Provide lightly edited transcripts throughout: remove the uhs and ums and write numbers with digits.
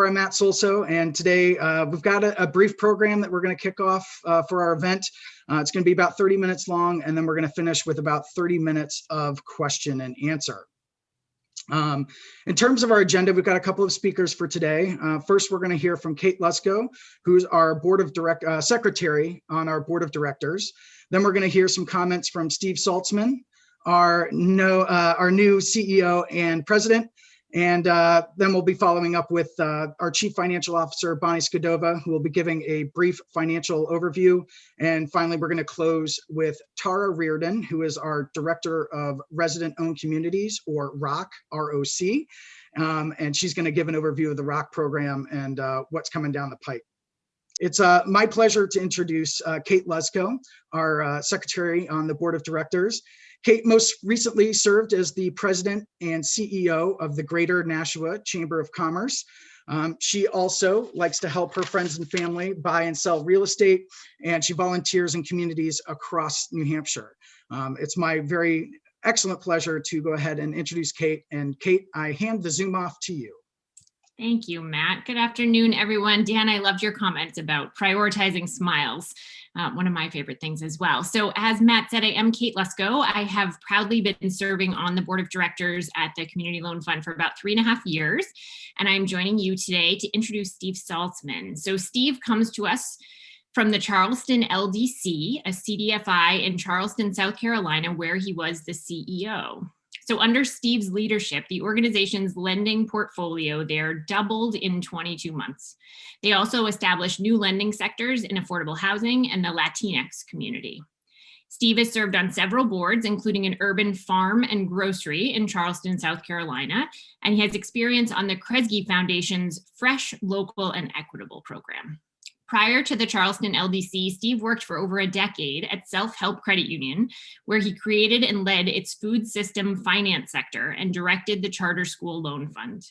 I'm Matt Solso, and today we've got a brief program that we're going to kick off for our event. It's going to be about 30 minutes long, and then we're going to finish with about 30 minutes of question and answer. In terms of our agenda, we've got a couple of speakers for today. First, we're going to hear from Kate Lesko, who's our secretary on our board of directors. Then we're going to hear some comments from Steve Saltzman, our new CEO and president. And then we'll be following up with our Chief Financial Officer, Bonnie Skidova, who will be giving a brief financial overview. And finally, we're going to close with Tara Reardon, who is our Director of Resident-Owned Communities, or ROC, R-O-C. And she's going to give an overview of the ROC program and what's coming down the pipe. It's my pleasure to introduce Kate Lesko, our secretary on the board of directors. Kate most recently served as the president and CEO of the Greater Nashua Chamber of Commerce. She also likes to help her friends and family buy and sell real estate, and she volunteers in communities across New Hampshire. It's my very excellent pleasure to go ahead and introduce Kate. And Kate, I hand the Zoom off to you. Thank you, Matt. Good afternoon, everyone. Dan, I loved your comments about prioritizing smiles. One of my favorite things as well. So as Matt said, I am Kate Lesko. I have proudly been serving on the board of directors at the Community Loan Fund for about 3.5 years. And I'm joining you today to introduce Steve Saltzman. So Steve comes to us from the Charleston LDC, a CDFI in Charleston, South Carolina, where he was the CEO. So under Steve's leadership, the organization's lending portfolio there doubled in 22 months. They also established new lending sectors in affordable housing and the Latinx community. Steve has served on several boards, including an urban farm and grocery in Charleston, South Carolina, and he has experience on the Kresge Foundation's Fresh, Local, and Equitable program. Prior to the Charleston LDC, Steve worked for over a decade at Self-Help Credit Union, where he created and led its food system finance sector and directed the Charter School Loan Fund.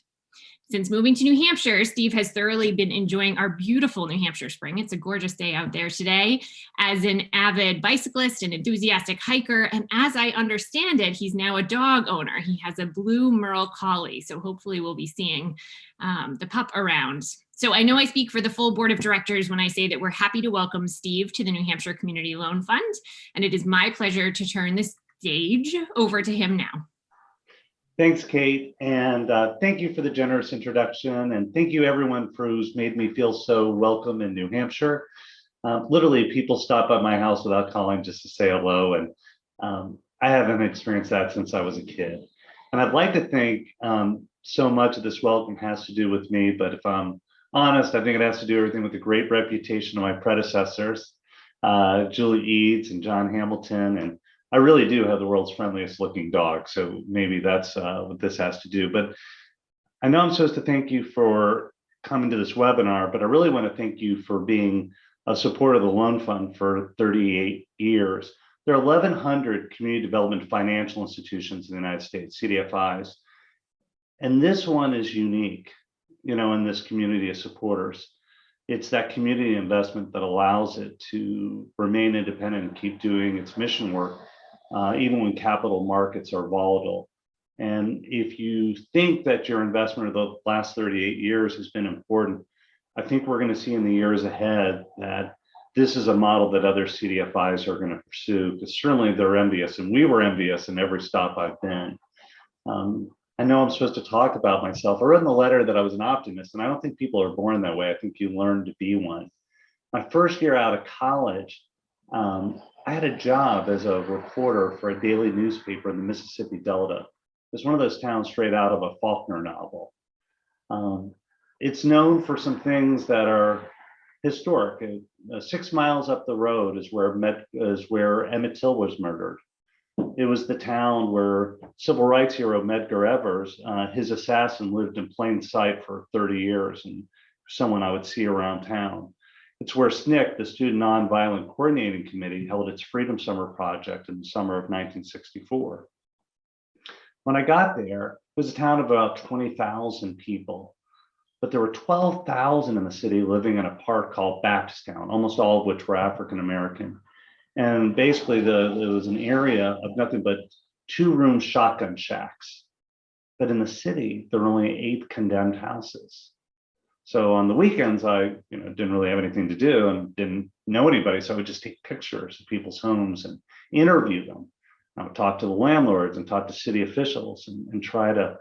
Since moving to New Hampshire, Steve has thoroughly been enjoying our beautiful New Hampshire spring. It's a gorgeous day out there today. As an avid bicyclist and enthusiastic hiker, and as I understand it, he's now a dog owner. He has a blue Merle Collie, so hopefully we'll be seeing the pup around. So I know I speak for the full board of directors when I say that we're happy to welcome Steve to the New Hampshire Community Loan Fund, and it is my pleasure to turn the stage over to him now. Thanks, Kate, and thank you for the generous introduction, and thank you everyone who's made me feel so welcome in New Hampshire. Literally, people stop by my house without calling just to say hello, and I haven't experienced that since I was a kid. And I'd like to think so much of this welcome has to do with me, but if I'm honest, I think it has to do everything with the great reputation of my predecessors, Julie Eads and John Hamilton, and I really do have the world's friendliest looking dog, so maybe that's what this has to do. But I know I'm supposed to thank you for coming to this webinar, but I really want to thank you for being a supporter of the Loan Fund for 38 years. There are 1,100 community development financial institutions in the United States, CDFIs, and this one is unique, in this community of supporters. It's that community investment that allows it to remain independent and keep doing its mission work, even when capital markets are volatile. And if you think that your investment of the last 38 years has been important, I think we're going to see in the years ahead that this is a model that other CDFIs are going to pursue, because certainly they're envious, and we were envious in every stop I've been. I know I'm supposed to talk about myself. I wrote in the letter that I was an optimist, and I don't think people are born that way. I think you learn to be one. My first year out of college, I had a job as a reporter for a daily newspaper in the Mississippi Delta. It's one of those towns straight out of a Faulkner novel. It's known for some things that are historic. 6 miles up the road is where Emmett Till was murdered. It was the town where civil rights hero Medgar Evers, his assassin, lived in plain sight for 30 years, and someone I would see around town. It's where SNCC, the Student Nonviolent Coordinating Committee, held its Freedom Summer project in the summer of 1964. When I got there, it was a town of about 20,000 people, but there were 12,000 in the city living in a park called Baptisttown, almost all of which were African American. And basically, it was an area of nothing but 2-room shotgun shacks. But in the city, there were only 8 condemned houses. So on the weekends, I didn't really have anything to do and didn't know anybody. So I would just take pictures of people's homes and interview them. I would talk to the landlords and talk to city officials and try to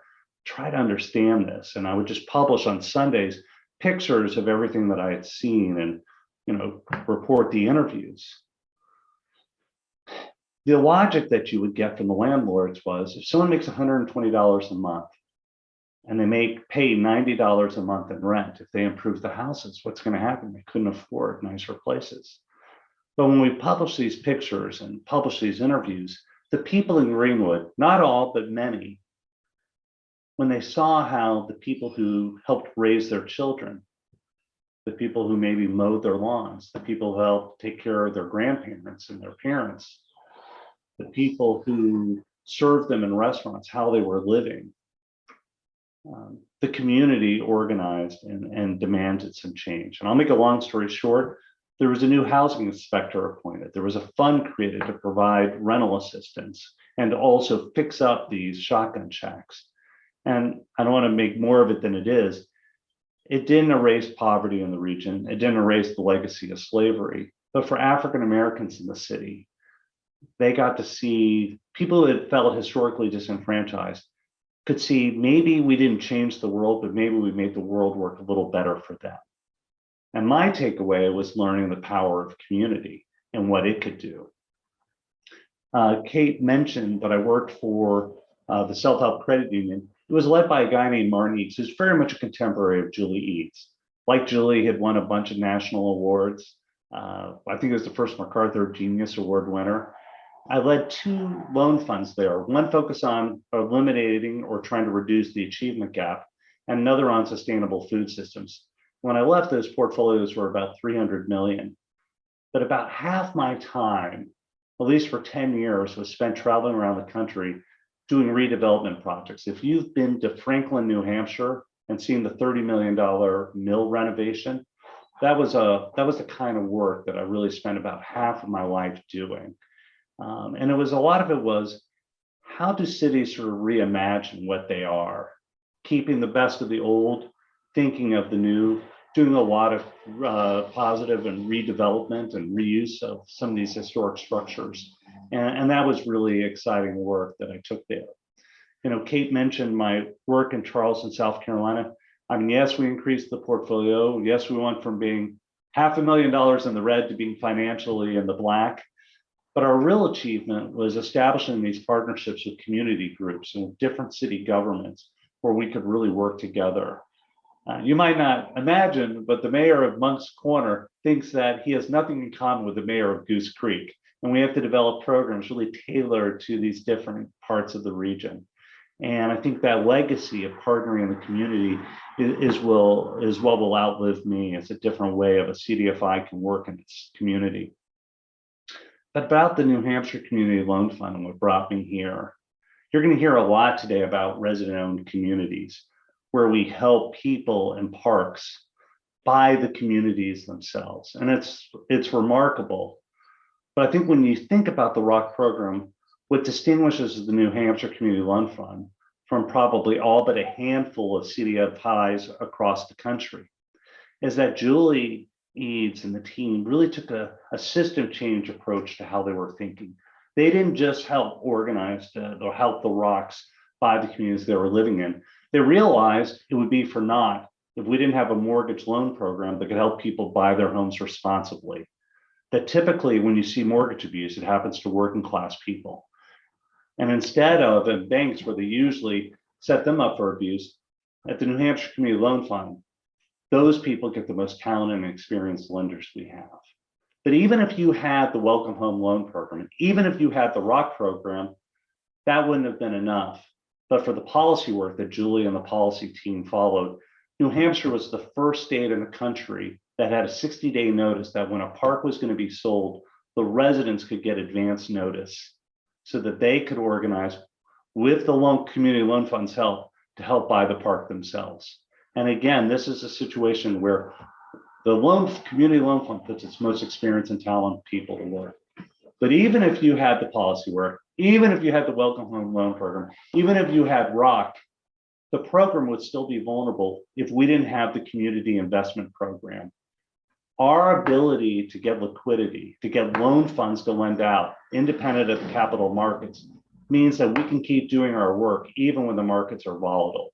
understand this. And I would just publish on Sundays pictures of everything that I had seen and report the interviews. The logic that you would get from the landlords was, if someone makes $120 a month and they pay $90 a month in rent, if they improve the houses, what's going to happen? They couldn't afford nicer places. But when we publish these pictures and publish these interviews, the people in Greenwood, not all, but many, when they saw how the people who helped raise their children, the people who maybe mowed their lawns, the people who helped take care of their grandparents and their parents, the people who served them in restaurants, how they were living, the community organized and demanded some change. And I'll make a long story short. There was a new housing inspector appointed. There was a fund created to provide rental assistance and to also fix up these shotgun shacks. And I don't want to make more of it than it is. It didn't erase poverty in the region. It didn't erase the legacy of slavery. But for African Americans in the city, they got to see people that felt historically disenfranchised could see maybe we didn't change the world, but maybe we made the world work a little better for them. And my takeaway was learning the power of community and what it could do. Kate mentioned that I worked for the Self-Help Credit Union. It was led by a guy named Martin Eads, who's very much a contemporary of Julie Eads. Like Julie, he had won a bunch of national awards. I think it was the first MacArthur Genius Award winner. I led 2 loan funds there, one focused on eliminating or trying to reduce the achievement gap, and another on sustainable food systems. When I left, those portfolios were about 300 million. But about half my time, at least for 10 years, was spent traveling around the country doing redevelopment projects. If you've been to Franklin, New Hampshire, and seen the $30 million mill renovation, that was the kind of work that I really spent about half of my life doing. And a lot of it was, how do cities sort of reimagine what they are, keeping the best of the old, thinking of the new, doing a lot of positive and redevelopment and reuse of some of these historic structures. And that was really exciting work that I took there. Kate mentioned my work in Charleston, South Carolina. I mean, yes, we increased the portfolio. Yes, we went from being $500,000 in the red to being financially in the black. But our real achievement was establishing these partnerships with community groups and with different city governments where we could really work together. You might not imagine, but the mayor of Monk's Corner thinks that he has nothing in common with the mayor of Goose Creek. And we have to develop programs really tailored to these different parts of the region. And I think that legacy of partnering in the community is what will outlive me. It's a different way of a CDFI can work in its community. But about the New Hampshire Community Loan Fund and what brought me here, you're going to hear a lot today about resident-owned communities, where we help people in parks by the communities themselves. And it's remarkable. But I think when you think about the ROC program, what distinguishes the New Hampshire Community Loan Fund from probably all but a handful of CDFIs across the country is that Julie Eads and the team really took a system change approach to how they were thinking. They didn't just help organize or help the ROCs by the communities they were living in. They realized it would be for naught if we didn't have a mortgage loan program that could help people buy their homes responsibly. That typically when you see mortgage abuse, it happens to working class people. And instead of in banks where they usually set them up for abuse, at the New Hampshire Community Loan Fund, those people get the most talented and experienced lenders we have. But even if you had the Welcome Home Loan Program, even if you had the ROC program, that wouldn't have been enough. But for the policy work that Julie and the policy team followed, New Hampshire was the first state in the country that had a 60-day notice that when a park was going to be sold, the residents could get advance notice so that they could organize with the community loan fund's help to help buy the park themselves. And again, this is a situation where the community loan fund puts its most experienced and talented people to work. But even if you had the policy work, even if you had the Welcome Home Loan Program, even if you had ROC, the program would still be vulnerable if we didn't have the community investment program. Our ability to get liquidity, to get loan funds to lend out, independent of the capital markets, means that we can keep doing our work even when the markets are volatile.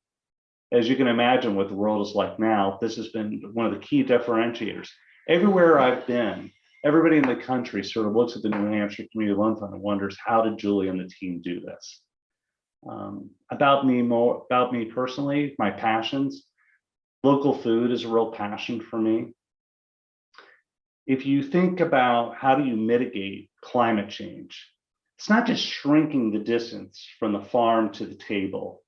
As you can imagine, what the world is like now, this has been one of the key differentiators. Everywhere I've been, everybody in the country sort of looks at the New Hampshire Community Loan Fund and wonders, how did Julie and the team do this? About me personally, my passions. Local food is a real passion for me. If you think about how do you mitigate climate change, it's not just shrinking the distance from the farm to the table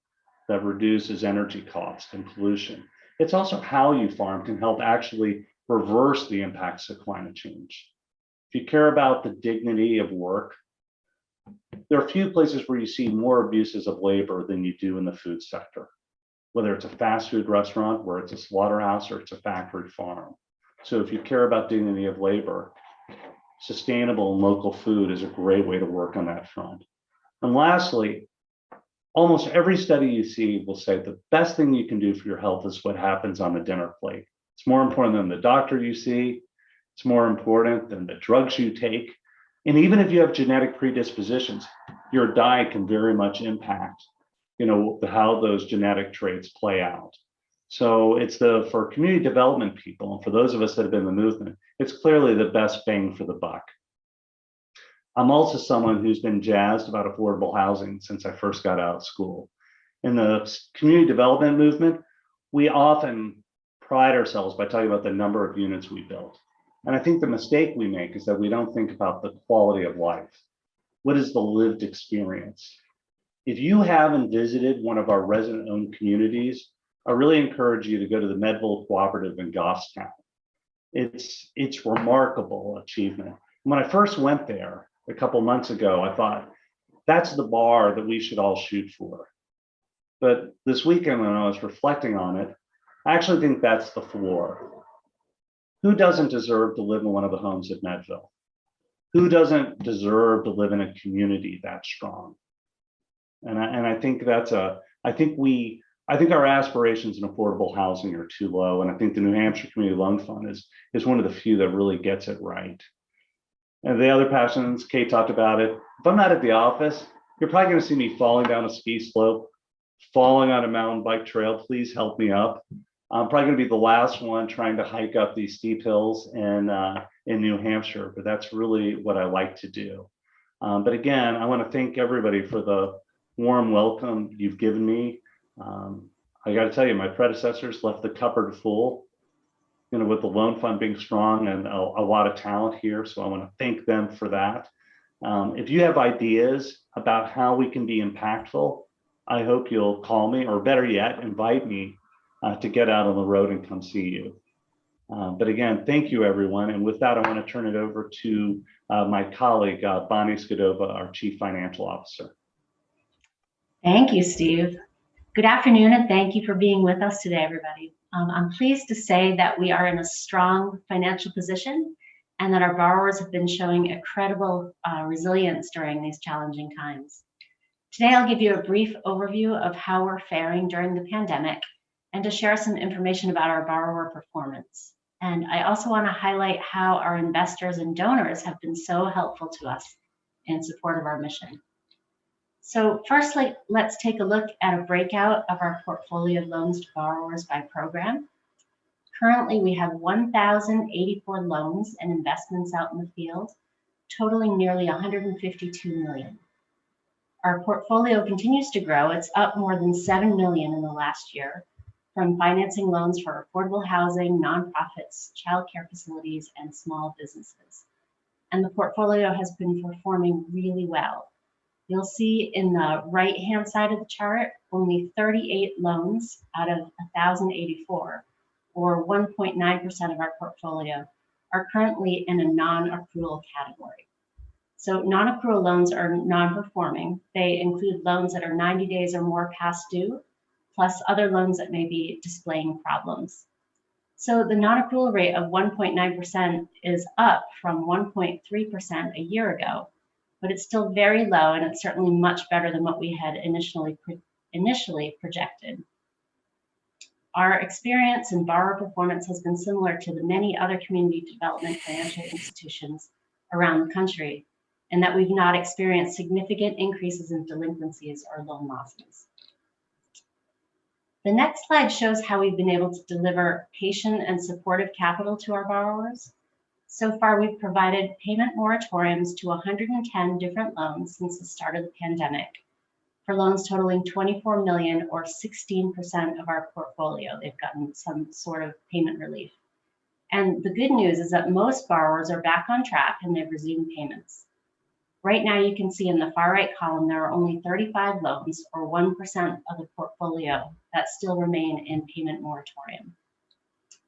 that reduces energy cost and pollution. It's also how you farm can help actually reverse the impacts of climate change. If you care about the dignity of work, there are few places where you see more abuses of labor than you do in the food sector, whether it's a fast food restaurant, where it's a slaughterhouse, or it's a factory farm. So if you care about dignity of labor, sustainable and local food is a great way to work on that front. And lastly, almost every study you see will say the best thing you can do for your health is what happens on the dinner plate. It's more important than the doctor you see. It's more important than the drugs you take. And even if you have genetic predispositions, your diet can very much impact, how those genetic traits play out. So it's for community development people, and for those of us that have been in the movement, it's clearly the best bang for the buck. I'm also someone who's been jazzed about affordable housing since I first got out of school. In the community development movement, we often pride ourselves by talking about the number of units we built. And I think the mistake we make is that we don't think about the quality of life. What is the lived experience? If you haven't visited one of our resident-owned communities, I really encourage you to go to the Medville Cooperative in Goffstown. It's remarkable achievement. When I first went there a couple months ago, I thought, that's the bar that we should all shoot for. But this weekend, when I was reflecting on it, I actually think that's the floor. Who doesn't deserve to live in one of the homes at Medville? Who doesn't deserve to live in a community that strong? And I think I think our aspirations in affordable housing are too low. And I think the New Hampshire Community Loan Fund is one of the few that really gets it right. And the other passions, Kate talked about it. If I'm not at the office, you're probably going to see me falling down a ski slope, falling on a mountain bike trail. Please help me up. I'm probably going to be the last one trying to hike up these steep hills in New Hampshire, but that's really what I like to do. But again, I want to thank everybody for the warm welcome you've given me. I got to tell you, my predecessors left the cupboard full, with the loan fund being strong and a lot of talent here. So I want to thank them for that. If you have ideas about how we can be impactful, I hope you'll call me, or better yet, invite me to get out on the road and come see you. But again, thank you, everyone. And with that, I want to turn it over to my colleague, Bonnie Skidova, our Chief Financial Officer. Thank you, Steve. Good afternoon, and thank you for being with us today, everybody. I'm pleased to say that we are in a strong financial position and that our borrowers have been showing incredible resilience during these challenging times. Today, I'll give you a brief overview of how we're faring during the pandemic and to share some information about our borrower performance. And I also want to highlight how our investors and donors have been so helpful to us in support of our mission. So firstly, let's take a look at a breakout of our portfolio of loans to borrowers by program. Currently, we have 1,084 loans and investments out in the field, totaling nearly 152 million. Our portfolio continues to grow. It's up more than 7 million in the last year, from financing loans for affordable housing, nonprofits, childcare facilities, and small businesses. And the portfolio has been performing really well. You'll see in the right-hand side of the chart, only 38 loans out of 1,084, or 1.9% of our portfolio, are currently in a non-accrual category. So non-accrual loans are non-performing. They include loans that are 90 days or more past due, plus other loans that may be displaying problems. So the non-accrual rate of 1.9% is up from 1.3% a year ago, but it's still very low, and it's certainly much better than what we had initially projected. Our experience and borrower performance has been similar to the many other community development financial institutions around the country, and that we've not experienced significant increases in delinquencies or loan losses. The next slide shows how we've been able to deliver patient and supportive capital to our borrowers. So far, we've provided payment moratoriums to 110 different loans since the start of the pandemic, for loans totaling 24 million or 16% of our portfolio. They've gotten some sort of payment relief. And the good news is that most borrowers are back on track and they've resumed payments. Right now, you can see in the far right column, there are only 35 loans or 1% of the portfolio that still remain in payment moratorium.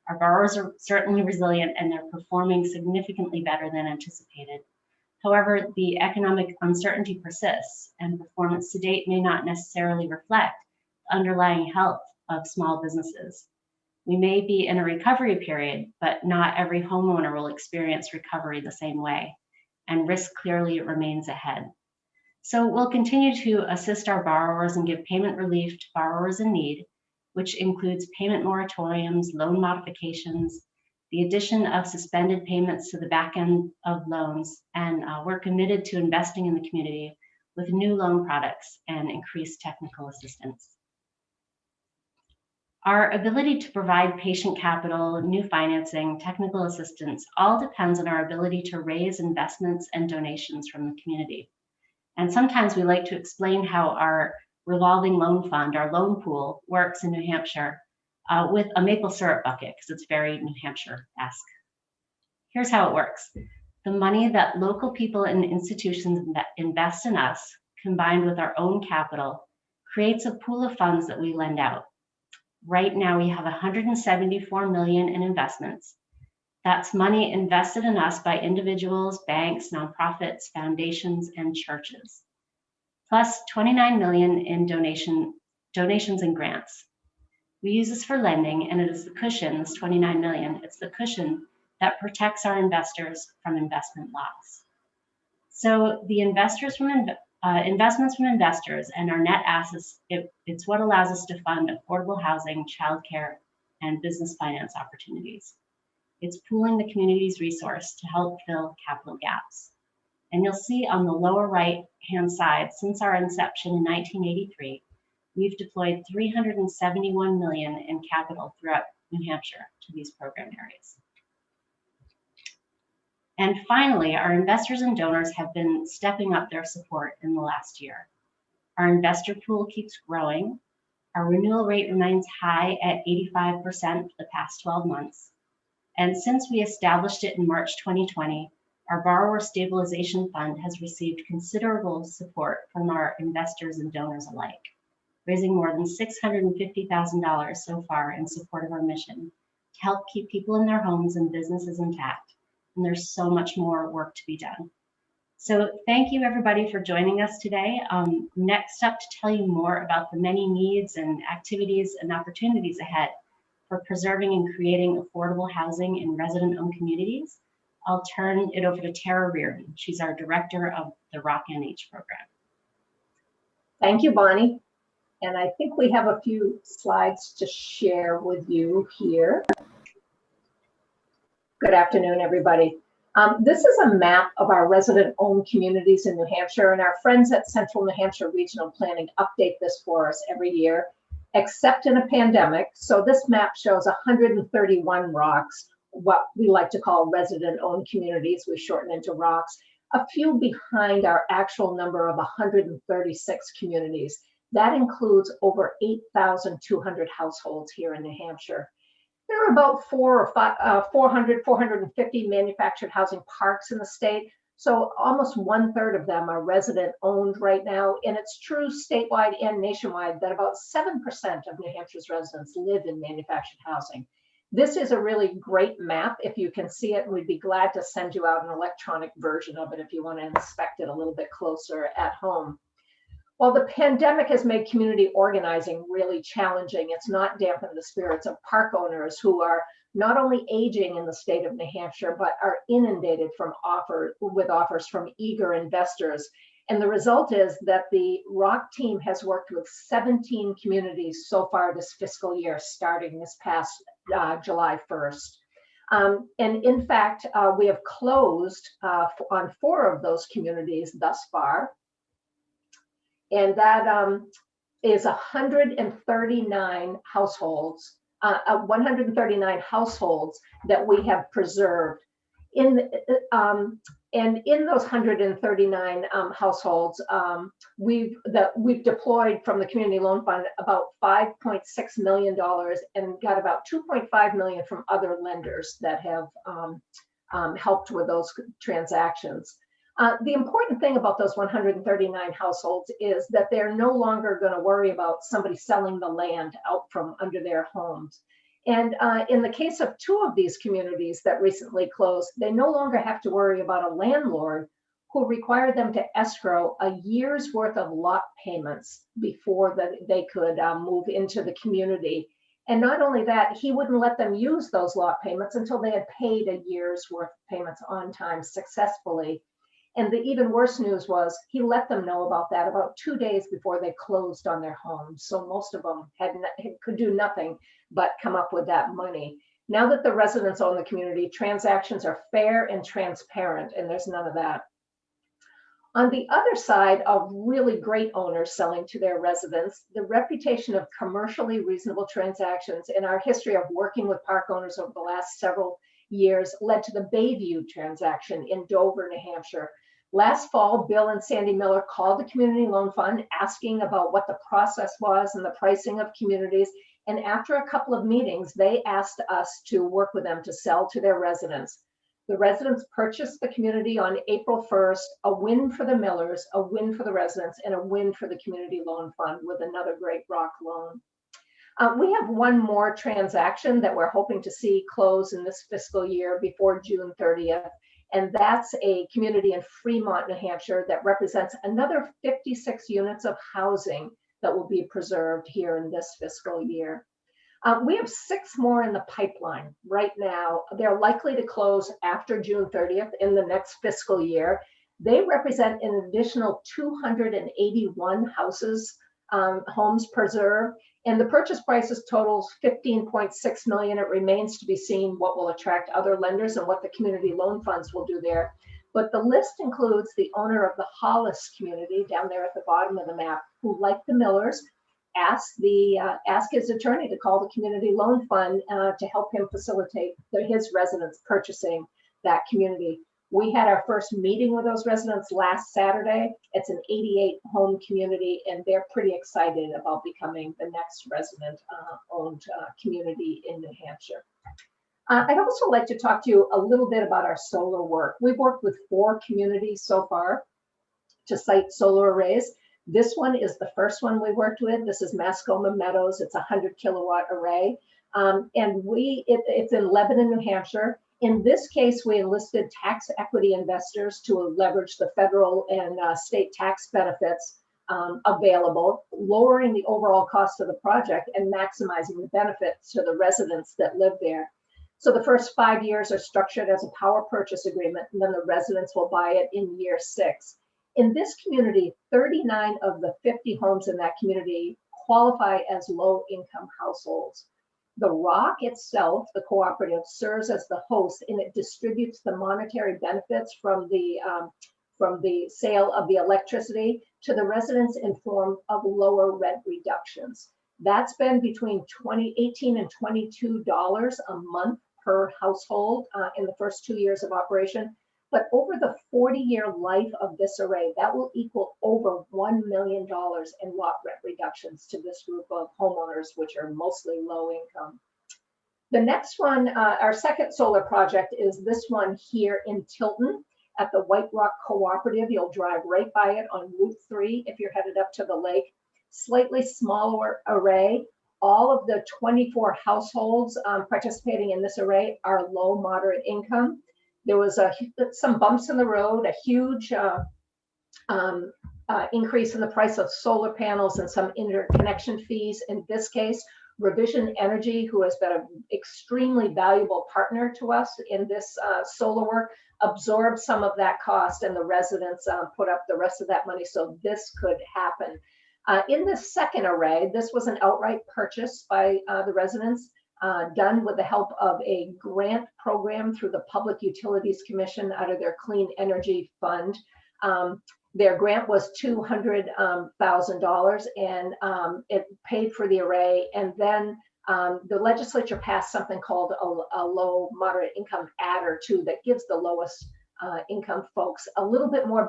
Our borrowers are certainly resilient and they're performing significantly better than anticipated. However, the economic uncertainty persists and performance to date may not necessarily reflect the underlying health of small businesses. We may be in a recovery period, but not every homeowner will experience recovery the same way, and risk clearly remains ahead. So we'll continue to assist our borrowers and give payment relief to borrowers in need, which includes payment moratoriums, loan modifications, the addition of suspended payments to the back end of loans, and we're committed to investing in the community with new loan products and increased technical assistance. Our ability to provide patient capital, new financing, technical assistance, all depends on our ability to raise investments and donations from the community. And sometimes we like to explain how our revolving loan fund, our loan pool, works in New Hampshire with a maple syrup bucket, because it's very New Hampshire-esque. Here's how it works. The money that local people and institutions invest in us, combined with our own capital, creates a pool of funds that we lend out. Right now, we have 174 million in investments. That's money invested in us by individuals, banks, nonprofits, foundations, and churches, plus 29 million in donations and grants. We use this for lending, and it is the cushion, this 29 million, it's the cushion that protects our investors from investment loss. So the investments from investors and our net assets, it's what allows us to fund affordable housing, childcare, and business finance opportunities. It's pooling the community's resource to help fill capital gaps. And you'll see on the lower right-hand side, since our inception in 1983, we've deployed 371 million in capital throughout New Hampshire to these program areas. And finally, our investors and donors have been stepping up their support in the last year. Our investor pool keeps growing. Our renewal rate remains high at 85% for the past 12 months. And since we established it in March 2020, our Borrower Stabilization Fund has received considerable support from our investors and donors alike, raising more than $650,000 so far in support of our mission to help keep people in their homes and businesses intact. And there's so much more work to be done. So thank you everybody for joining us today. Next up, to tell you more about the many needs and activities and opportunities ahead for preserving and creating affordable housing in resident-owned communities, I'll turn it over to Tara Reardon. She's our director of the Rock NH program. Thank you, Bonnie. And I think we have a few slides to share with you here. Good afternoon, everybody. This is a map of our resident-owned communities in New Hampshire, and our friends at Central New Hampshire Regional Planning update this for us every year, except in a pandemic. So this map shows 131 rocks, what we like to call resident-owned communities. We shorten into rocks, a few behind our actual number of 136 communities. That includes over 8,200 households here in New Hampshire. There are about 450 manufactured housing parks in the state. So almost 1/3 of them are resident owned right now. And it's true statewide and nationwide that about 7% of New Hampshire's residents live in manufactured housing. This is a really great map. If you can see it, we'd be glad to send you out an electronic version of it if you want to inspect it a little bit closer at home. While the pandemic has made community organizing really challenging, it's not dampened the spirits of park owners who are not only aging in the state of New Hampshire, but are inundated with offers from eager investors. And the result is that the ROC team has worked with 17 communities so far this fiscal year, starting this past July 1st. And in fact, we have closed on 4 of those communities thus far. And that is 139 households, 139 households that we have preserved. And in those 139 households, we've deployed from the Community Loan Fund about $5.6 million and got about $2.5 million from other lenders that have helped with those transactions. The important thing about those 139 households is that they're no longer going to worry about somebody selling the land out from under their homes. And in the case of 2 of these communities that recently closed, they no longer have to worry about a landlord who required them to escrow a year's worth of lot payments before they could move into the community. And not only that, he wouldn't let them use those lot payments until they had paid a year's worth of payments on time successfully. And the even worse news was he let them know about that about 2 days before they closed on their homes. So most of them could do nothing but come up with that money. Now that the residents own the community, transactions are fair and transparent, and there's none of that. On the other side of really great owners selling to their residents, the reputation of commercially reasonable transactions in our history of working with park owners over the last several years led to the Bayview transaction in Dover, New Hampshire. Last fall, Bill and Sandy Miller called the Community Loan Fund asking about what the process was and the pricing of communities. And after a couple of meetings, they asked us to work with them to sell to their residents. The residents purchased the community on April 1st, a win for the Millers, a win for the residents, and a win for the Community Loan Fund with another great ROC loan. We have one more transaction that we're hoping to see close in this fiscal year before June 30th. And that's a community in Fremont, New Hampshire that represents another 56 units of housing that will be preserved here in this fiscal year. We have 6 more in the pipeline right now. They're likely to close after June 30th in the next fiscal year. They represent an additional 281 homes preserved, and the purchase prices totals $15.6 million. It remains to be seen what will attract other lenders and what the community loan funds will do there. But the list includes the owner of the Hollis community down there at the bottom of the map, who, like the Millers, asked his attorney to call the Community Loan Fund to help him facilitate his residents purchasing that community. We had our first meeting with those residents last Saturday. It's an 88-home community, and they're pretty excited about becoming the next resident-owned community in New Hampshire. I'd also like to talk to you a little bit about our solar work. We've worked with 4 communities so far to site solar arrays. This one is the first one we worked with. This is Mascoma Meadows. It's a 100-kilowatt array. And it's in Lebanon, New Hampshire. In this case, we enlisted tax equity investors to leverage the federal and state tax benefits available, lowering the overall cost of the project and maximizing the benefits to the residents that live there. So the first 5 years are structured as a power purchase agreement, and then the residents will buy it in year 6. In this community, 39 of the 50 homes in that community qualify as low-income households. The ROC itself, the cooperative, serves as the host, and it distributes the monetary benefits from the sale of the electricity to the residents in form of lower rent reductions. That's been between $18 and $22 a month per household in the first 2 years of operation. But over the 40-year life of this array, that will equal over $1 million in lot rent reductions to this group of homeowners, which are mostly low income. The next one, our second solar project, is this one here in Tilton at the White Rock Cooperative. You'll drive right by it on Route 3 if you're headed up to the lake. Slightly smaller array. All of the 24 households participating in this array are low, moderate income. There was some bumps in the road, a huge increase in the price of solar panels and some interconnection fees in this case. Revision Energy, who has been an extremely valuable partner to us in this solar work, absorbed some of that cost, and the residents put up the rest of that money so this could happen. In the second array, this was an outright purchase by the residents, done with the help of a grant program through the Public Utilities Commission out of their Clean Energy Fund. Their grant was $200,000, and it paid for the array. And then the legislature passed something called a low moderate income adder too, that gives the lowest income folks a little bit more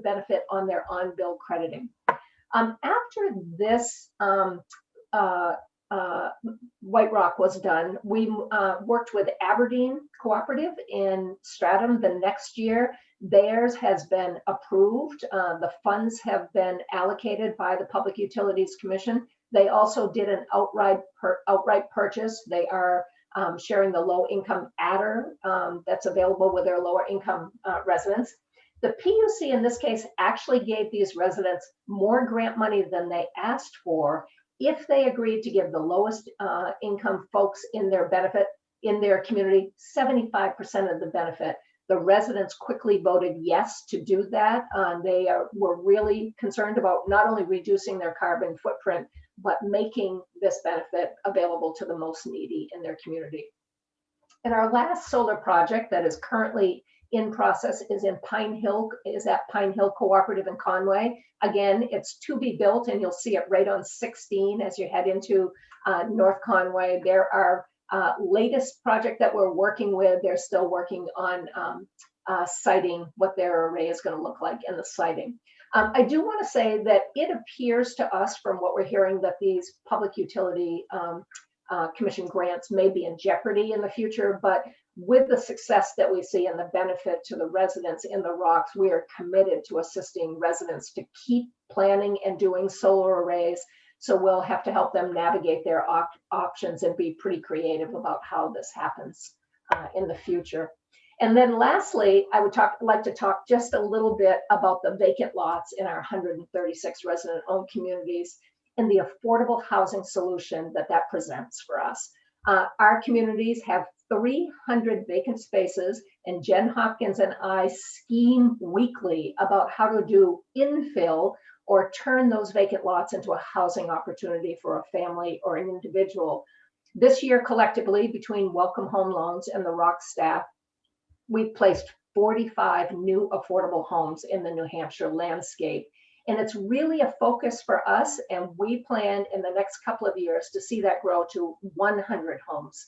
benefit on their on-bill crediting. After this White Rock was done, we worked with Aberdeen Cooperative in Stratham the next year. Theirs has been approved. The funds have been allocated by the Public Utilities Commission. They also did an outright purchase. They are sharing the low income adder that's available with their lower income residents. The PUC in this case actually gave these residents more grant money than they asked for if they agreed to give the lowest income folks in their community 75% of the benefit. The residents quickly voted yes to do that. They were really concerned about not only reducing their carbon footprint, but making this benefit available to the most needy in their community. And our last solar project that is currently in process is at Pine Hill Cooperative in Conway. Again, it's to be built, and you'll see it right on 16 as you head into North Conway. There are latest project that we're working with. They're still working on siting what their array is going to look like and the siting. I do want to say that it appears to us from what we're hearing that these Public Utility Commission grants may be in jeopardy in the future, but with the success that we see and the benefit to the residents in the Rocks, we are committed to assisting residents to keep planning and doing solar arrays. So we'll have to help them navigate their options and be pretty creative about how this happens in the future. And then lastly, I would like to talk just a little bit about the vacant lots in our 136 resident-owned communities and the affordable housing solution that presents for us. Our communities have 300 vacant spaces, and Jen Hopkins and I scheme weekly about how to do infill or turn those vacant lots into a housing opportunity for a family or an individual. This year, collectively, between Welcome Home Loans and the ROC staff, we've placed 45 new affordable homes in the New Hampshire landscape. And it's really a focus for us, and we plan in the next couple of years to see that grow to 100 homes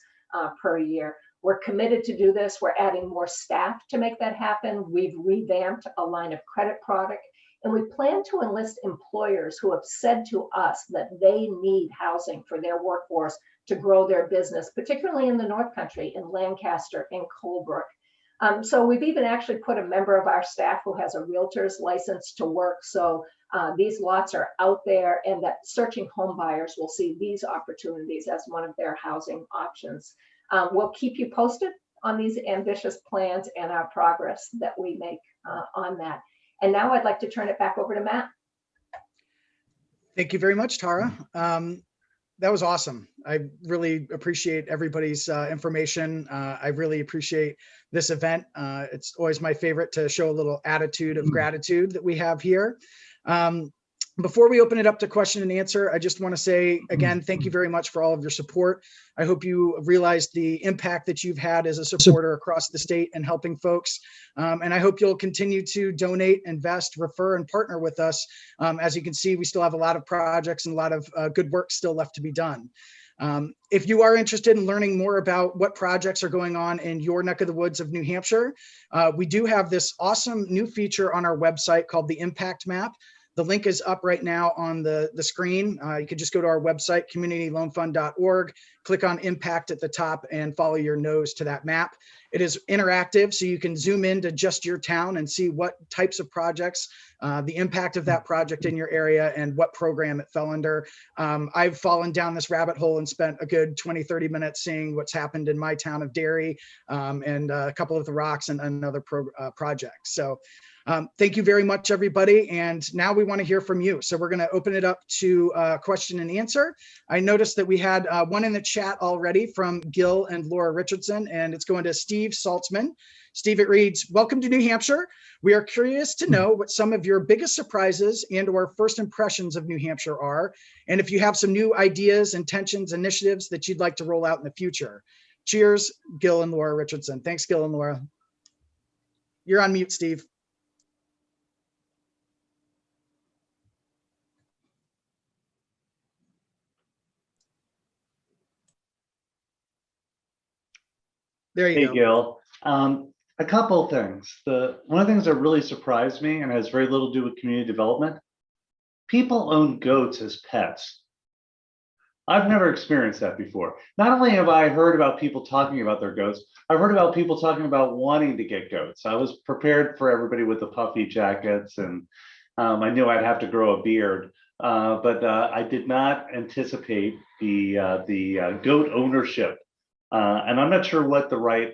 per year. We're committed to do this. We're adding more staff to make that happen. We've revamped a line of credit product, and we plan to enlist employers who have said to us that they need housing for their workforce to grow their business, particularly in the North Country, in Lancaster and Colebrook. So we've even actually put a member of our staff who has a realtor's license to work. So these lots are out there, and that searching home buyers will see these opportunities as one of their housing options. We'll keep you posted on these ambitious plans and our progress that we make on that. And now I'd like to turn it back over to Matt. Thank you very much, Tara. That was awesome. I really appreciate everybody's information. I really appreciate this event. It's always my favorite to show a little attitude of gratitude that we have here. Before we open it up to question and answer, I just want to say again, thank you very much for all of your support. I hope you realize the impact that you've had as a supporter across the state and helping folks. And I hope you'll continue to donate, invest, refer, and partner with us. As you can see, we still have a lot of projects and a lot of good work still left to be done. If you are interested in learning more about what projects are going on in your neck of the woods of New Hampshire, we do have this awesome new feature on our website called the Impact Map. The link is up right now on the screen. You could just go to our website, communityloanfund.org, click on Impact at the top, and follow your nose to that map. It is interactive, so you can zoom into just your town and see what types of projects, the impact of that project in your area, and what program it fell under. I've fallen down this rabbit hole and spent a good 20, 30 minutes seeing what's happened in my town of Derry, and a couple of the Rocks and another project. So Thank you very much, everybody. And now we want to hear from you. So we're going to open it up to question and answer. I noticed that we had one in the chat already from Gil and Laura Richardson, and it's going to Steve Saltzman. Steve, it reads, welcome to New Hampshire. We are curious to know what some of your biggest surprises and or first impressions of New Hampshire are, and if you have some new ideas, intentions, initiatives that you'd like to roll out in the future. Cheers, Gil and Laura Richardson. Thanks, Gil and Laura. You're on mute, Steve. There you go. Hey, Gil. A couple of things. One of the things that really surprised me and has very little to do with community development, people own goats as pets. I've never experienced that before. Not only have I heard about people talking about their goats, I've heard about people talking about wanting to get goats. I was prepared for everybody with the puffy jackets, and I knew I'd have to grow a beard, but I did not anticipate the goat ownership. And I'm not sure what the right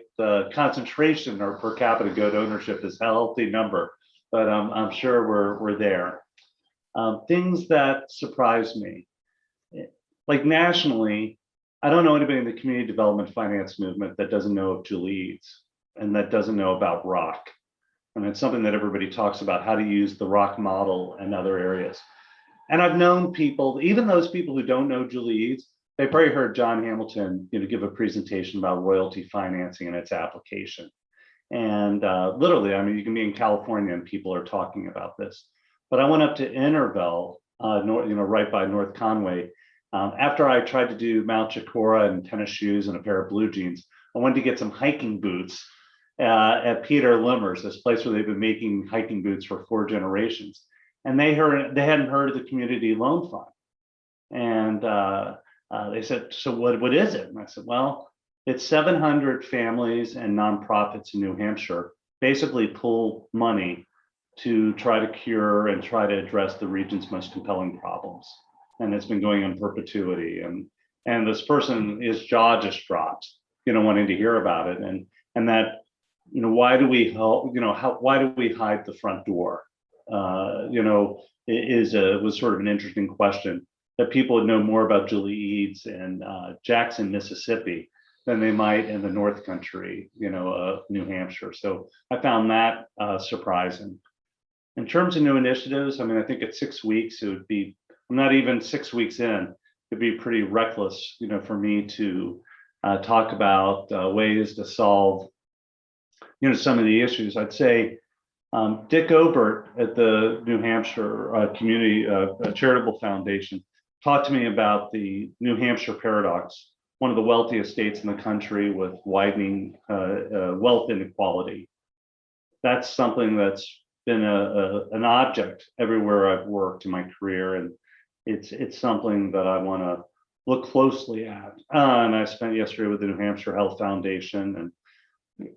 concentration or per capita goat ownership is, a healthy number, but I'm sure we're there. Things that surprised me, like nationally, I don't know anybody in the community development finance movement that doesn't know of Julie Eads and that doesn't know about ROC. And it's something that everybody talks about, how to use the ROC model in other areas. And I've known people, even those people who don't know Julie Eads, they probably heard John Hamilton, give a presentation about royalty financing and its application. And literally, I mean, you can be in California and people are talking about this. But I went up to Intervale, right by North Conway. After I tried to do Mount Chicora and tennis shoes and a pair of blue jeans, I wanted to get some hiking boots at Peter Limmer's, this place where they've been making hiking boots for 4 generations. And they hadn't heard of the community loan fund. And they said, so what is it? And I said, well, it's 700 families and nonprofits in New Hampshire basically pull money to try to cure and try to address the region's most compelling problems. And it's been going in perpetuity. And this person, his jaw just dropped, wanting to hear about it. And that, why do we help, why do we hide the front door? Was sort of an interesting question, that people would know more about Julie Eads in Jackson, Mississippi, than they might in the North Country, New Hampshire. So I found that surprising. In terms of new initiatives, I mean, I think at 6 weeks, I'm not even 6 weeks in, it'd be pretty reckless, for me to talk about ways to solve, some of the issues. I'd say Dick Obert at the New Hampshire Community Charitable Foundation talked to me about the New Hampshire paradox, one of the wealthiest states in the country with widening wealth inequality. That's something that's been an object everywhere I've worked in my career, and it's something that I want to look closely at. And I spent yesterday with the New Hampshire Health Foundation, and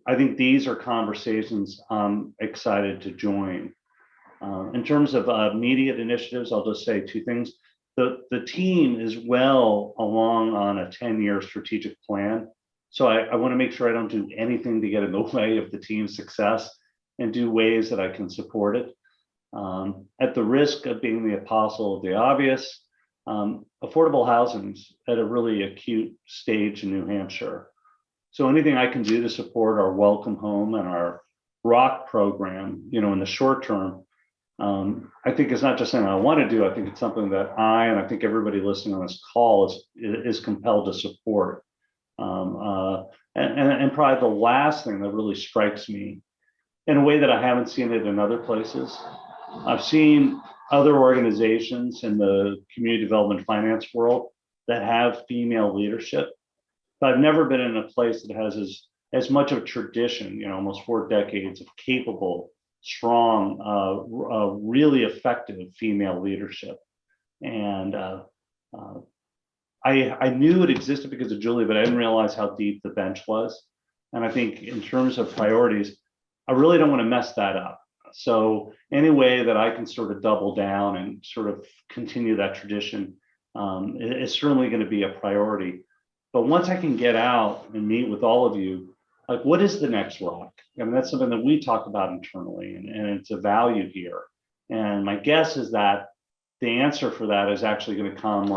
I think these are conversations I'm excited to join. In terms of immediate initiatives, I'll just say 2 things. The team is well along on a 10-year strategic plan. So I want to make sure I don't do anything to get in the way of the team's success and do ways that I can support it. At the risk of being the apostle of the obvious, affordable housing's at a really acute stage in New Hampshire. So anything I can do to support our Welcome Home and our ROC program, in the short term, I think it's not just something I want to do. I think it's something that and I think everybody listening on this call is compelled to support. And probably the last thing that really strikes me in a way that I haven't seen it in other places, I've seen other organizations in the community development finance world that have female leadership, but I've never been in a place that has as much of a tradition, almost 4 decades of capable, strong, really effective female leadership. And I knew it existed because of Julie, but I didn't realize how deep the bench was. And I think in terms of priorities, I really don't want to mess that up. So any way that I can sort of double down and sort of continue that tradition is certainly going to be a priority. But once I can get out and meet with all of you, like, what is the next rock? I mean, that's something that we talk about internally, and it's a value here. And my guess is that the answer for that is actually going to come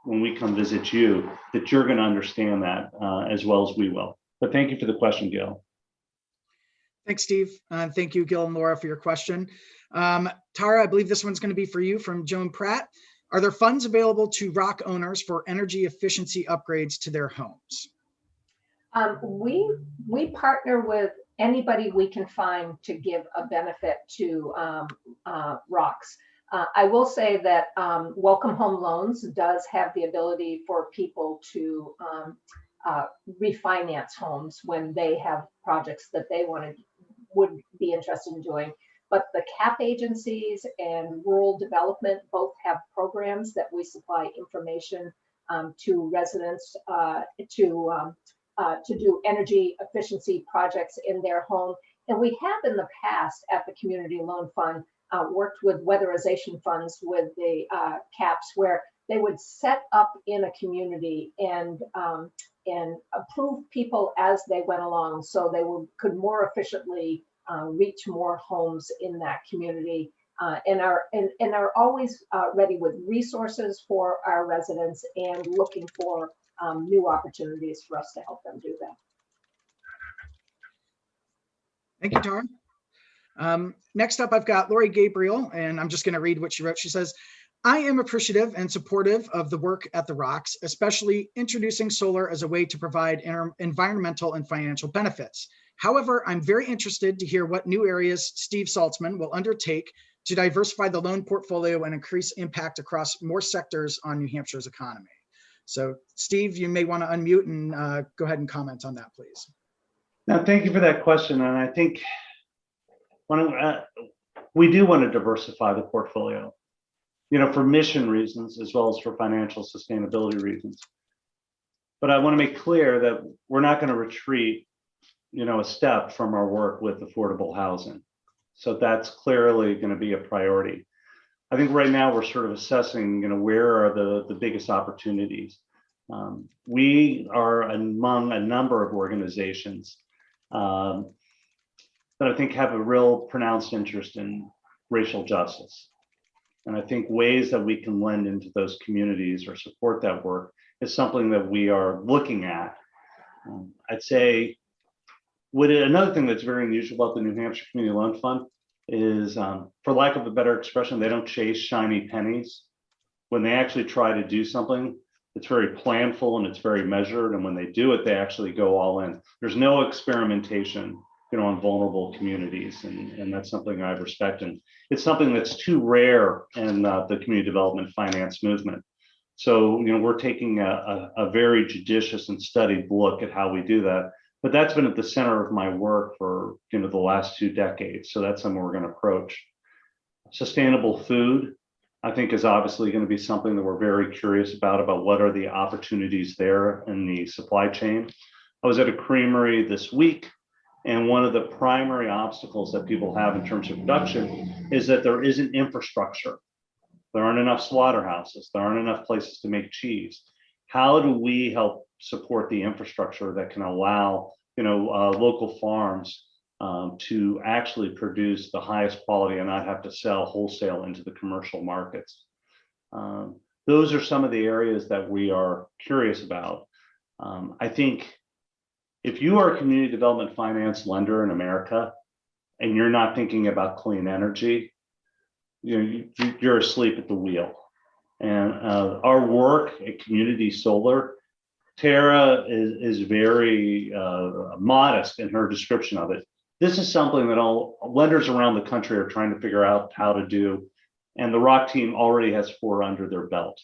when we come visit you, that you're going to understand that as well as we will. But thank you for the question, Gil. Thanks, Steve. Thank you, Gil and Laura, for your question. Tara, I believe this one's going to be for you from Joan Pratt. Are there funds available to ROC owners for energy efficiency upgrades to their homes? We partner with anybody we can find to give a benefit to ROCs. I will say that Welcome Home Loans does have the ability for people to refinance homes when they have projects that they would be interested in doing. But the CAP agencies and rural development both have programs that we supply information to residents to do energy efficiency projects in their home. And we have in the past at the Community Loan Fund worked with weatherization funds with the CAPs, where they would set up in a community and approve people as they went along, so they could more efficiently reach more homes in that community, and are always ready with resources for our residents and looking for new opportunities for us to help them do that. Thank you, Tara. Next up, I've got Lori Gabriel, and I'm just going to read what she wrote. She says, I am appreciative and supportive of the work at the ROCs, especially introducing solar as a way to provide environmental and financial benefits. However, I'm very interested to hear what new areas Steve Saltzman will undertake to diversify the loan portfolio and increase impact across more sectors on New Hampshire's economy. So Steve, you may want to unmute and go ahead and comment on that, please. Now, thank you for that question. And I think we do want to diversify the portfolio, for mission reasons as well as for financial sustainability reasons. But I want to make clear that we're not going to retreat, a step from our work with affordable housing. So that's clearly going to be a priority. I think right now we're sort of assessing, where are the biggest opportunities. We are among a number of organizations that I think have a real pronounced interest in racial justice. And I think ways that we can lend into those communities or support that work is something that we are looking at. I'd say another thing that's very unusual about the New Hampshire Community Loan Fund is, for lack of a better expression, they don't chase shiny pennies. When they actually try to do something, it's very planful and it's very measured. And when they do it, they actually go all in. There's no experimentation, on vulnerable communities. And that's something I respect. And it's something that's too rare in the community development finance movement. So, we're taking a very judicious and studied look at how we do that. But that's been at the center of my work for, the last 2 decades. So that's something we're going to approach. Sustainable food, I think, is obviously going to be something that we're very curious about what are the opportunities there in the supply chain. I was at a creamery this week, and one of the primary obstacles that people have in terms of production is that there isn't infrastructure. There aren't enough slaughterhouses. There aren't enough places to make cheese. How do we help support the infrastructure that can allow, local farms to actually produce the highest quality and not have to sell wholesale into the commercial markets? Those are some of the areas that we are curious about. I think if you are a community development finance lender in America and you're not thinking about clean energy, you're asleep at the wheel. And our work at Community Solar, Tara is very modest in her description of it. This is something that all lenders around the country are trying to figure out how to do. And the ROC team already has 4 under their belt.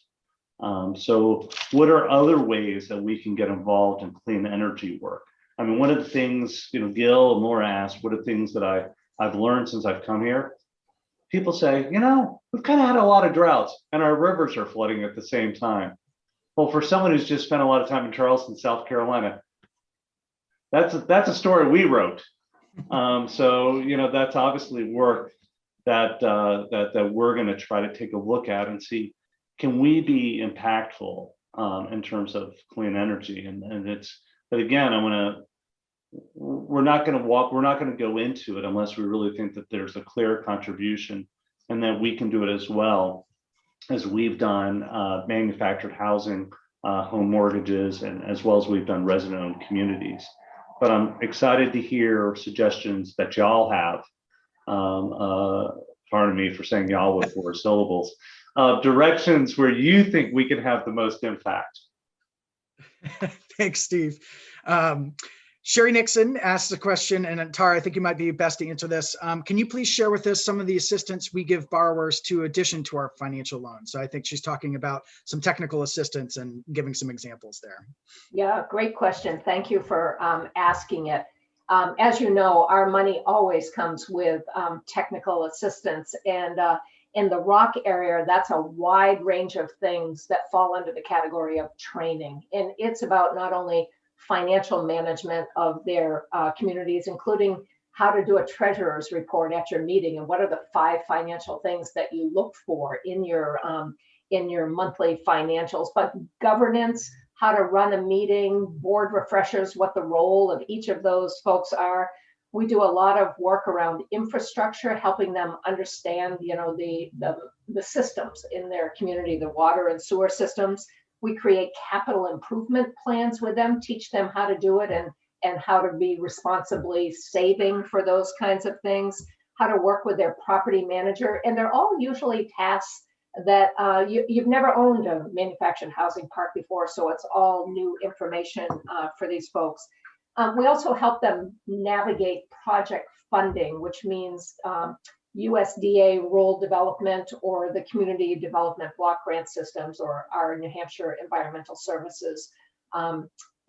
So what are other ways that we can get involved in clean energy work? I mean, one of the things, Gil and Laura asked, what are things that I've learned since I've come here? People say, we've kind of had a lot of droughts and our rivers are flooding at the same time. Well, for someone who's just spent a lot of time in Charleston, South Carolina, that's a story we wrote. So, that's obviously work that we're going to try to take a look at and see, can we be impactful in terms of clean energy? But again, I want to we're not going to go into it unless we really think that there's a clear contribution and that we can do it as well as we've done manufactured housing, home mortgages, and as well as we've done resident-owned communities. But I'm excited to hear suggestions that y'all have. Pardon me for saying y'all with 4 syllables. Directions where you think we can have the most impact. Thanks, Steve. Sherry Nixon asked a question, and Tara, I think you might be best to answer this. Can you please share with us some of the assistance we give borrowers to addition to our financial loan? So I think she's talking about some technical assistance and giving some examples there. Yeah, great question. Thank you for asking it. As you know, our money always comes with technical assistance, and in the Rock area, that's a wide range of things that fall under the category of training. And it's about not only financial management of their communities, including how to do a treasurer's report at your meeting and what are the 5 financial things that you look for in your monthly financials, but governance, how to run a meeting, board refreshers, what the role of each of those folks are. We do a lot of work around infrastructure, helping them understand, the systems in their community, the water and sewer systems. We create capital improvement plans with them, teach them how to do it and how to be responsibly saving for those kinds of things, how to work with their property manager. And they're all usually tasks that you've never owned a manufactured housing park before, so it's all new information for these folks. We also help them navigate project funding, which means USDA rural development or the community development block grant systems, or our New Hampshire Environmental Services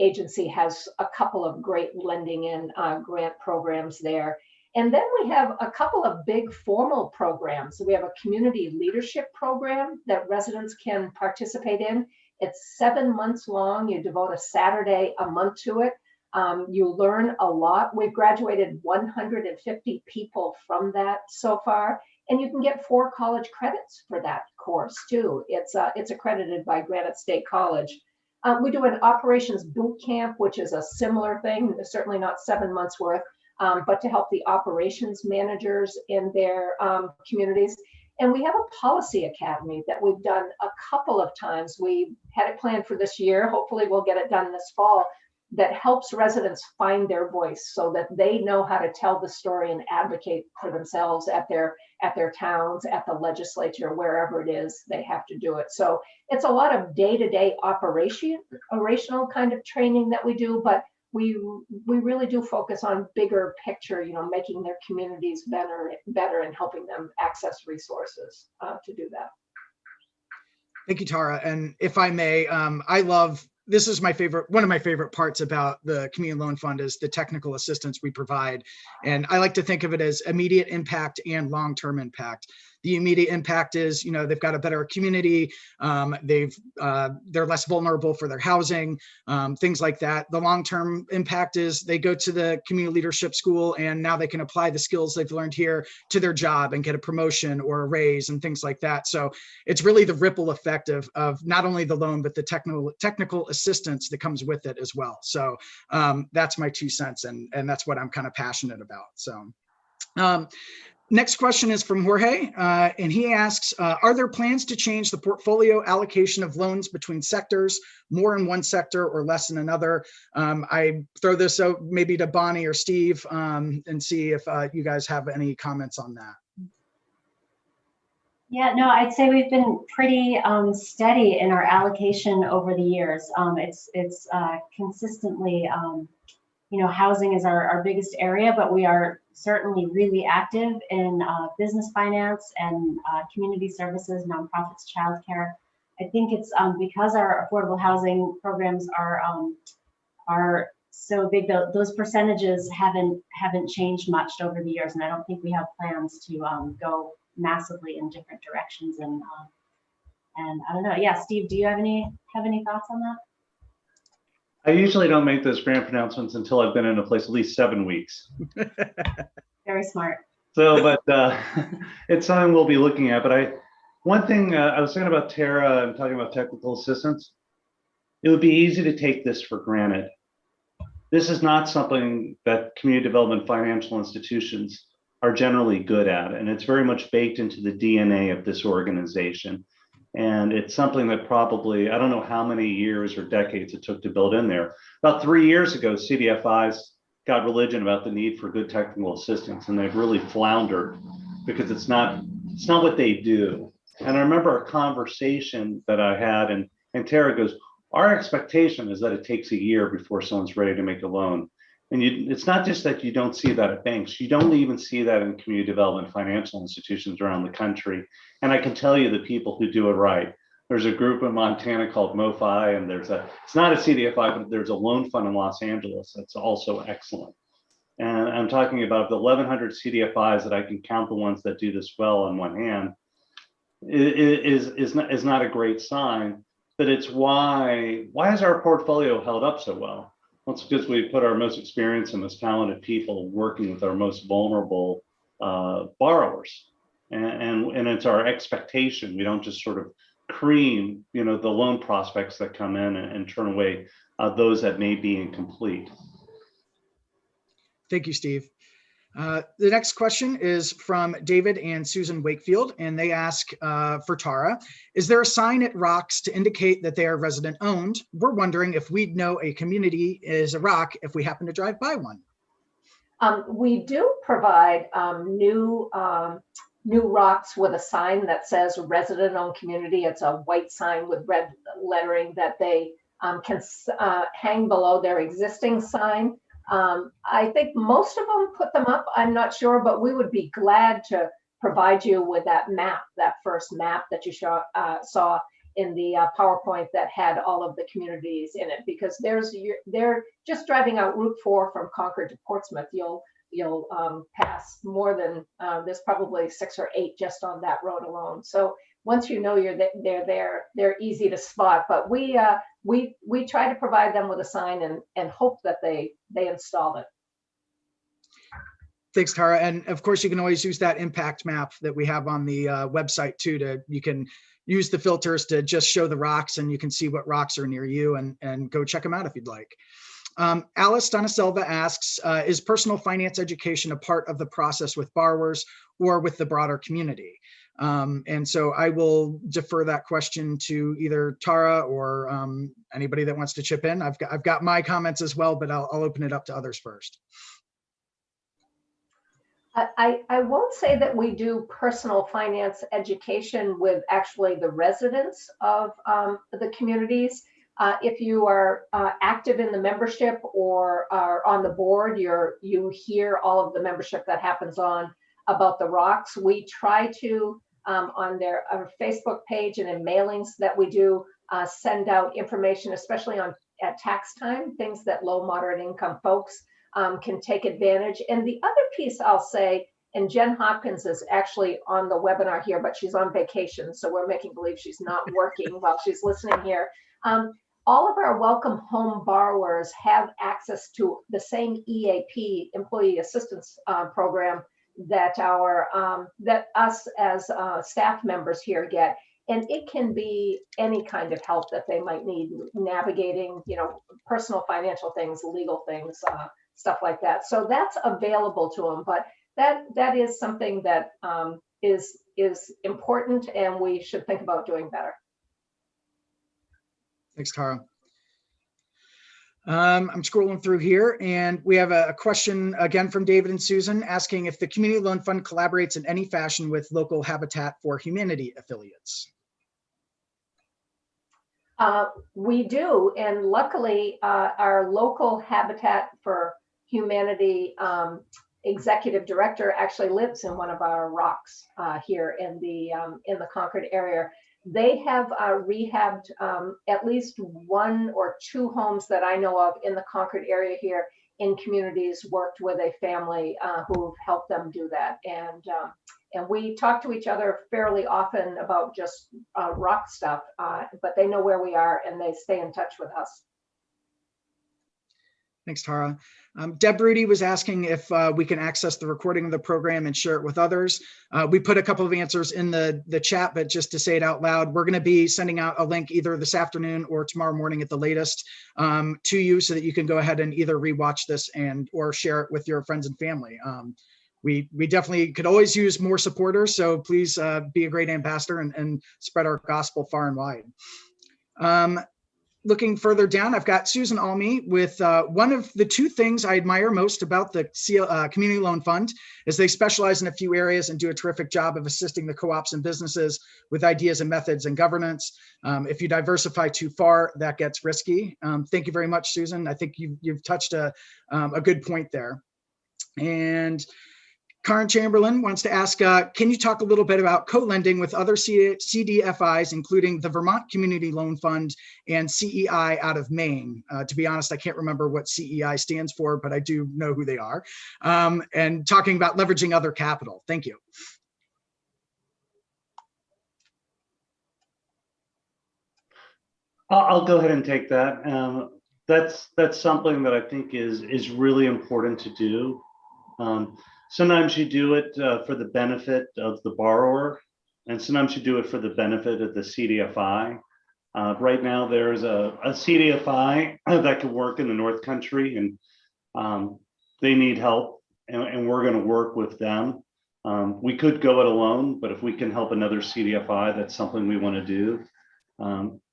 agency has a couple of great lending and grant programs there. And then we have a couple of big formal programs. We have a community leadership program that residents can participate in. It's 7 months long. You devote a Saturday a month to it. You learn a lot. We've graduated 150 people from that so far, and you can get 4 college credits for that course too. It's accredited by Granite State College. We do an operations boot camp, which is a similar thing, certainly not 7 months worth, but to help the operations managers in their communities. And we have a policy academy that we've done a couple of times. We had it planned for this year. Hopefully we'll get it done this fall. That helps residents find their voice so that they know how to tell the story and advocate for themselves at their towns, at the legislature, wherever it is they have to do it. So it's a lot of day-to-day operational kind of training that we do, but we really do focus on bigger picture, making their communities better and helping them access resources to do that. Thank you, Tara. And if I may, this is one of my favorite parts about the Community Loan Fund is the technical assistance we provide. And I like to think of it as immediate impact and long-term impact. The immediate impact is, they've got a better community. They're less vulnerable for their housing, things like that. The long-term impact is they go to the community leadership school and now they can apply the skills they've learned here to their job and get a promotion or a raise and things like that. So it's really the ripple effect of not only the loan, but the technical assistance that comes with it as well. So that's my 2 cents, and that's what I'm kind of passionate about. So. Next question is from Jorge, and he asks, are there plans to change the portfolio allocation of loans between sectors, more in one sector or less in another? I throw this out maybe to Bonnie or Steve and see if you guys have any comments on that. Yeah, no, I'd say we've been pretty steady in our allocation over the years. It's consistently, housing is our biggest area, but we are certainly really active in business finance and community services, nonprofits, childcare. I think it's because our affordable housing programs are so big. Those percentages haven't changed much over the years, and I don't think we have plans to go massively in different directions. And I don't know. Yeah, Steve, do you have any thoughts on that? I usually don't make those grant pronouncements until I've been in a place at least 7 weeks. Very smart. So, but it's something we'll be looking at. But one thing I was thinking about Tara and talking about technical assistance, it would be easy to take this for granted. This is not something that community development financial institutions are generally good at, and it's very much baked into the DNA of this organization. And it's something that probably, I don't know how many years or decades it took to build in there. About 3 years ago, CDFIs got religion about the need for good technical assistance, and they've really floundered because it's not what they do. And I remember a conversation that I had, and Tara goes, our expectation is that it takes a year before someone's ready to make a loan. And it's not just that you don't see that at banks, you don't even see that in community development financial institutions around the country. And I can tell you the people who do it right. There's a group in Montana called MoFi, and it's not a CDFI, but there's a loan fund in Los Angeles that's also excellent. And I'm talking about the 1,100 CDFIs that I can count the ones that do this well on one hand. Is not a great sign, but it's why has our portfolio held up so well? Well, it's because we put our most experienced and most talented people working with our most vulnerable borrowers, and it's our expectation. We don't just sort of cream, the loan prospects that come in and turn away those that may be incomplete. Thank you, Steve. The next question is from David and Susan Wakefield, and they ask for Tara, is there a sign at Rocks to indicate that they are resident owned? We're wondering if we'd know a community is a rock if we happen to drive by one. We do provide new rocks with a sign that says resident owned community. It's a white sign with red lettering that they can hang below their existing sign. I think most of them put them up. I'm not sure, but we would be glad to provide you with that map, that first map that you saw in the PowerPoint that had all of the communities in it, because they're just driving out Route 4 from Concord to Portsmouth. You'll pass more than, there's probably 6 or 8 just on that road alone. So once you know they're there, they're easy to spot. But we try to provide them with a sign and hope that they install it. Thanks, Tara. And of course, you can always use that impact map that we have on the website too. You can use the filters to just show the rocks, and you can see what rocks are near you and go check them out if you'd like. Alice Donaselva asks, is personal finance education a part of the process with borrowers or with the broader community? And so I will defer that question to either Tara or anybody that wants to chip in. I've got my comments as well, but I'll open it up to others first. I won't say that we do personal finance education with actually the residents of the communities. If you are active in the membership or are on the board, you hear all of the membership that happens on about the rocks. We try to, on our Facebook page and in mailings that we do, send out information, especially at tax time, things that low, moderate income folks can take advantage. And the other piece I'll say, and Jen Hopkins is actually on the webinar here, but she's on vacation, so we're making believe she's not working while she's listening here. All of our welcome home borrowers have access to the same EAP, Employee Assistance Program, that us as staff members here get. And it can be any kind of help that they might need, navigating, personal financial things, legal things, stuff like that. So that's available to them. But that is something that is important, and we should think about doing better. Thanks, Tara. I'm scrolling through here, and we have a question again from David and Susan asking if the Community Loan Fund collaborates in any fashion with local Habitat for Humanity affiliates. We do, and luckily our local Habitat for Humanity executive director actually lives in one of our rocks here in the Concord area. They have rehabbed at least 1 or 2 homes that I know of in the Concord area here in communities, worked with a family who've helped them do that. And we talk to each other fairly often about just rock stuff, but they know where we are and they stay in touch with us. Thanks, Tara. Deb Rudy was asking if we can access the recording of the program and share it with others. We put a couple of answers in the chat, but just to say it out loud, we're going to be sending out a link either this afternoon or tomorrow morning at the latest to you, so that you can go ahead and either rewatch this or share it with your friends and family. We definitely could always use more supporters, so please be a great ambassador and spread our gospel far and wide. Looking further down, I've got Susan Almy with one of the two things I admire most about the Community Loan Fund is they specialize in a few areas and do a terrific job of assisting the co-ops and businesses with ideas and methods and governance. If you diversify too far, that gets risky. Thank you very much, Susan. I think you've touched a good point there. And Karen Chamberlain wants to ask, can you talk a little bit about co-lending with other CDFIs, including the Vermont Community Loan Fund and CEI out of Maine? To be honest, I can't remember what CEI stands for, but I do know who they are. And talking about leveraging other capital. Thank you. I'll go ahead and take that. That's something that I think is really important to do. Sometimes you do it for the benefit of the borrower, and sometimes you do it for the benefit of the CDFI. Right now, there's a CDFI that can work in the North Country, and they need help, and we're going to work with them. We could go it alone, but if we can help another CDFI, that's something we want to do.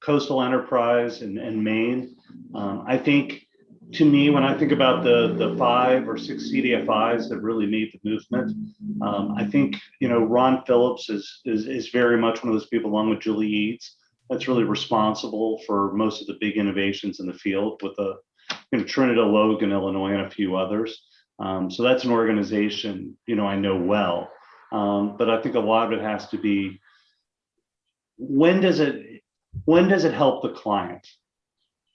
Coastal Enterprise and Maine, I think, to me, when I think about the 5 or 6 CDFIs that really made the movement, I think, Ron Phillips is very much one of those people, along with Julie Eads, that's really responsible for most of the big innovations in the field with Trinidad, Logan, Illinois, and a few others. So that's an organization, I know well. But I think a lot of it has to be, when does it help the client?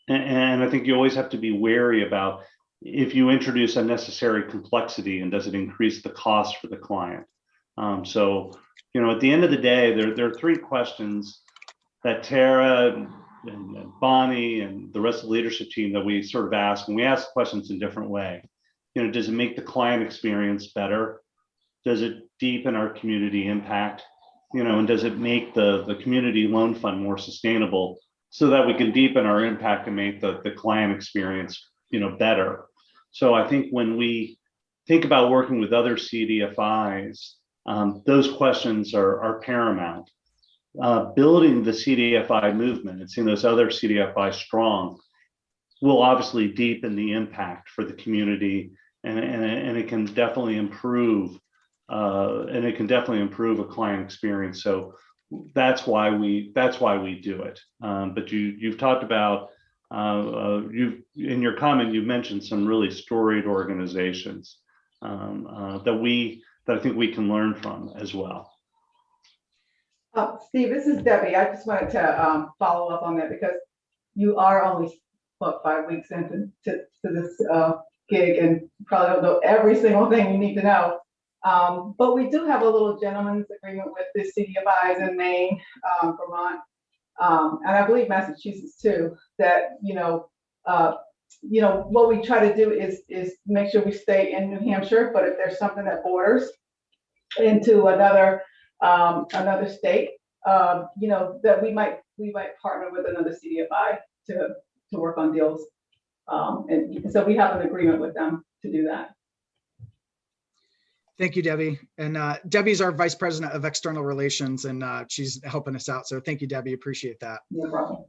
And I think you always have to be wary about if you introduce unnecessary complexity, and does it increase the cost for the client? So, at the end of the day, there are 3 questions that Tara and Bonnie and the rest of the leadership team that we sort of ask, and we ask questions in a different way. Does it make the client experience better? Does it deepen our community impact? And does it make the community loan fund more sustainable, so that we can deepen our impact and make the client experience, better? So I think when we think about working with other CDFIs, those questions are paramount. Building the CDFI movement and seeing those other CDFIs strong will obviously deepen the impact for the community, and it can definitely improve a client experience. So that's why we do it. But you've talked about in your comment, you mentioned some really storied organizations that I think we can learn from as well. Steve, this is Debbie. I just wanted to follow up on that, because you are only 5 weeks into this gig, and probably don't know every single thing you need to know. But we do have a little gentleman's agreement with the CDFIs in Maine, Vermont, and I believe Massachusetts too, that, what we try to do is make sure we stay in New Hampshire, but if there's something that borders into another state, that we might partner with another CDFI to work on deals. And so we have an agreement with them to do that. Thank you, Debbie. And Debbie's our Vice President of External Relations, and she's helping us out. So thank you, Debbie. Appreciate that. No problem.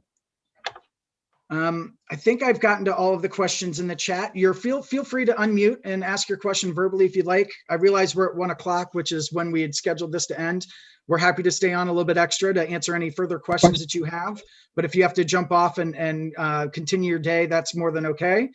I think I've gotten to all of the questions in the chat. Feel free to unmute and ask your question verbally if you'd like. I realize we're at 1 o'clock, which is when we had scheduled this to end. We're happy to stay on a little bit extra to answer any further questions that you have. But if you have to jump off and continue your day, that's more than okay.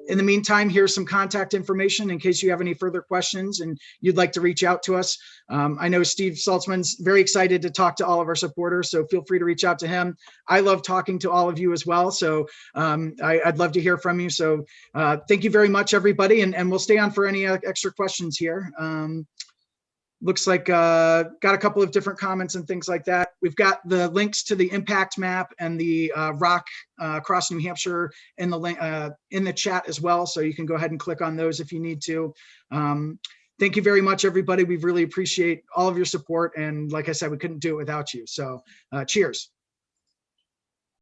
In the meantime, here's some contact information in case you have any further questions and you'd like to reach out to us. I know Steve Saltzman's very excited to talk to all of our supporters, so feel free to reach out to him. I love talking to all of you as well, so I'd love to hear from you. So thank you very much, everybody, and we'll stay on for any extra questions here. looks like got a couple of different comments and things like that. We've got the links to the impact map and the rock across New Hampshire in the chat as well. So you can go ahead and click on those if you need to. Thank you very much, everybody. We really appreciate all of your support. And like I said, we couldn't do it without you. So cheers.